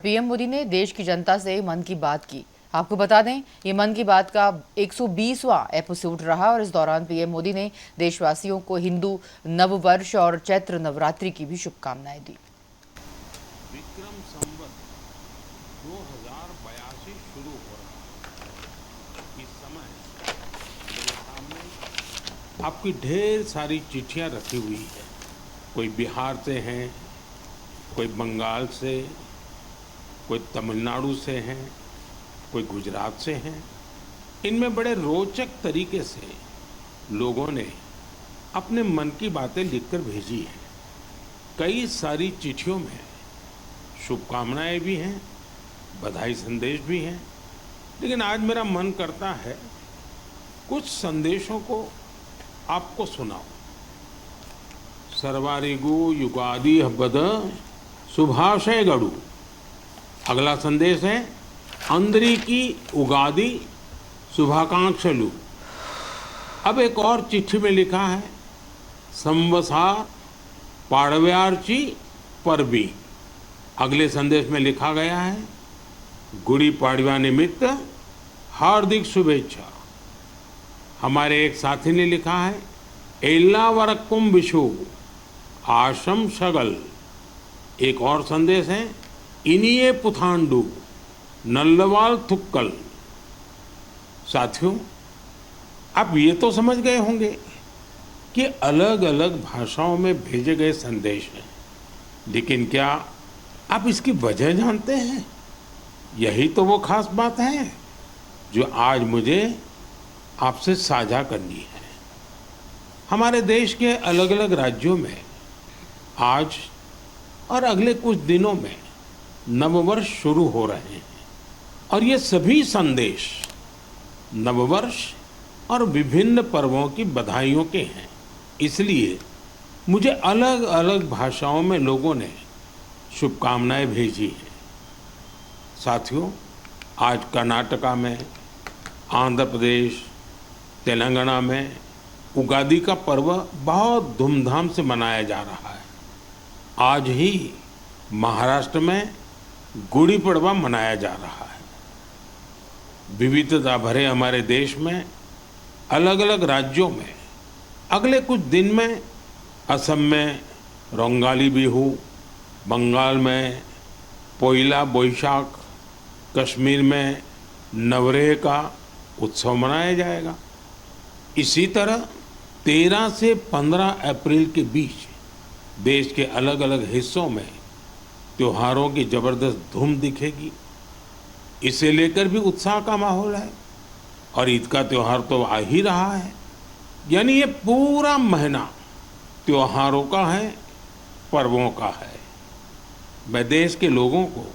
PM Modi ने देश की जनता से मन की बात की। आपको बता दें, ये मन की बात का 120वां एपिसोड रहा और इस दौरान पीएम मोदी ने देशवासियों को हिंदू नववर्ष और चैत्र नवरात्रि की भी शुभकामनाएं दी। विक्रम संवत 2082 शुरू हो रहा है। इस समय मेरे सामने आपकी ढेर सारी चिट्ठियां रखी हुई है। कोई बिहार से हैं, कोई बंगाल से, कोई तमिलनाडु से हैं, कोई गुजरात से हैं। इनमें बड़े रोचक तरीके से लोगों ने अपने मन की बातें लिखकर भेजी हैं। कई सारी चिट्ठियों में शुभकामनाएं भी हैं, बधाई संदेश भी हैं, लेकिन आज मेरा मन करता है कुछ संदेशों को आपको सुनाऊं। सर्वारिगु युगादि हब्बद शुभाशय गड़ू। अगला संदेश है अंदरिकी उगादि शुभाकांक्षलु। अब एक और चिट्ठी में लिखा है संवसार पाड़व्यार्ची परबी। अगले संदेश में लिखा गया है गुड़ी पाड़वा निमित्त हार्दिक शुभेच्छा। हमारे एक साथी ने लिखा है एल्लावरक्कुम विशु आशम शगल। एक और संदेश है इनिये पुथांडु नल्लवाल थुक्कल। साथियों, आप ये तो समझ गए होंगे कि अलग अलग भाषाओं में भेजे गए संदेश हैं, लेकिन क्या आप इसकी वजह जानते हैं? यही तो वो खास बात है जो आज मुझे आपसे साझा करनी है। हमारे देश के अलग अलग राज्यों में आज और अगले कुछ दिनों में नववर्ष शुरू हो रहे हैं और ये सभी संदेश नववर्ष और विभिन्न पर्वों की बधाइयों के हैं। इसलिए मुझे अलग अलग भाषाओं में लोगों ने शुभकामनाएं भेजी हैं। साथियों, आज कर्नाटका में, आंध्र प्रदेश, तेलंगाना में उगादि का पर्व बहुत धूमधाम से मनाया जा रहा है। आज ही महाराष्ट्र में गुड़ी पड़वा मनाया जा रहा है। विविधता भरे हमारे देश में अलग अलग राज्यों में अगले कुछ दिन में असम में रोंगाली बिहू, बंगाल में पोइला बोईशाख, कश्मीर में नवरेह का उत्सव मनाया जाएगा। इसी तरह 13 से 15 अप्रैल के बीच देश के अलग अलग हिस्सों में त्योहारों की जबरदस्त धूम दिखेगी। इसे लेकर भी उत्साह का माहौल है और ईद का त्योहार तो आ ही रहा है। यानी ये पूरा महीना त्योहारों का है, पर्वों का है। मैं देश के लोगों को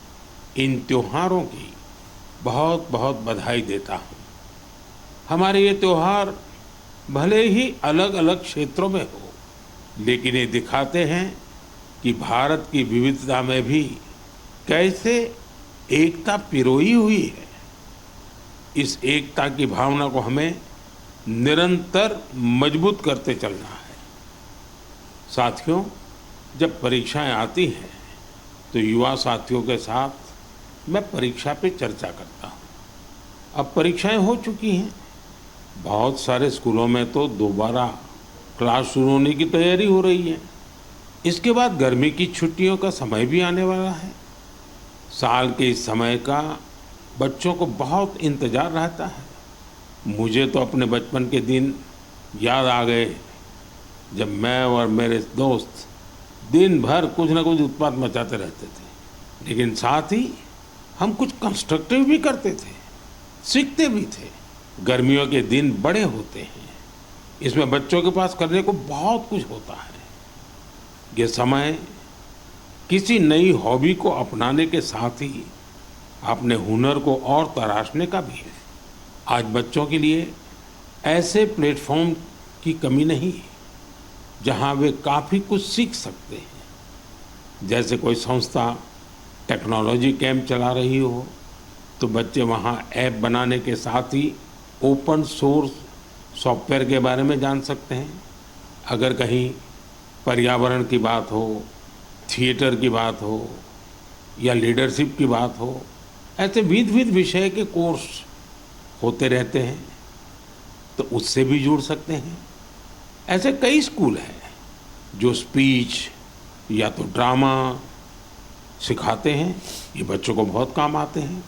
इन त्योहारों की बहुत बहुत बधाई देता हूँ। हमारे ये त्योहार भले ही अलग अलग क्षेत्रों में हो, लेकिन ये दिखाते हैं कि भारत की विविधता में भी कैसे एकता पिरोई हुई है। इस एकता की भावना को हमें निरंतर मजबूत करते चलना है। साथियों, जब परीक्षाएं आती हैं तो युवा साथियों के साथ मैं परीक्षा पे चर्चा करता हूँ। अब परीक्षाएं हो चुकी हैं। बहुत सारे स्कूलों में तो दोबारा क्लास शुरू होने की तैयारी हो रही है। इसके बाद गर्मी की छुट्टियों का समय भी आने वाला है। साल के इस समय का बच्चों को बहुत इंतजार रहता है। मुझे तो अपने बचपन के दिन याद आ गए जब मैं और मेरे दोस्त दिन भर कुछ ना कुछ उत्पात मचाते रहते थे, लेकिन साथ ही हम कुछ कंस्ट्रक्टिव भी करते थे, सीखते भी थे। गर्मियों के दिन बड़े होते हैं, इसमें बच्चों के पास करने को बहुत कुछ होता है। ये समय किसी नई हॉबी को अपनाने के साथ ही अपने हुनर को और तराशने का भी है। आज बच्चों के लिए ऐसे प्लेटफॉर्म की कमी नहीं है जहां वे काफ़ी कुछ सीख सकते हैं। जैसे कोई संस्था टेक्नोलॉजी कैंप चला रही हो तो बच्चे वहां ऐप बनाने के साथ ही ओपन सोर्स सॉफ्टवेयर के बारे में जान सकते हैं। अगर कहीं पर्यावरण की बात हो, थिएटर की बात हो, या लीडरशिप की बात हो, ऐसे विविध विविध विषय के कोर्स होते रहते हैं, तो उससे भी जुड़ सकते हैं। ऐसे कई स्कूल हैं जो स्पीच या तो ड्रामा सिखाते हैं, ये बच्चों को बहुत काम आते हैं।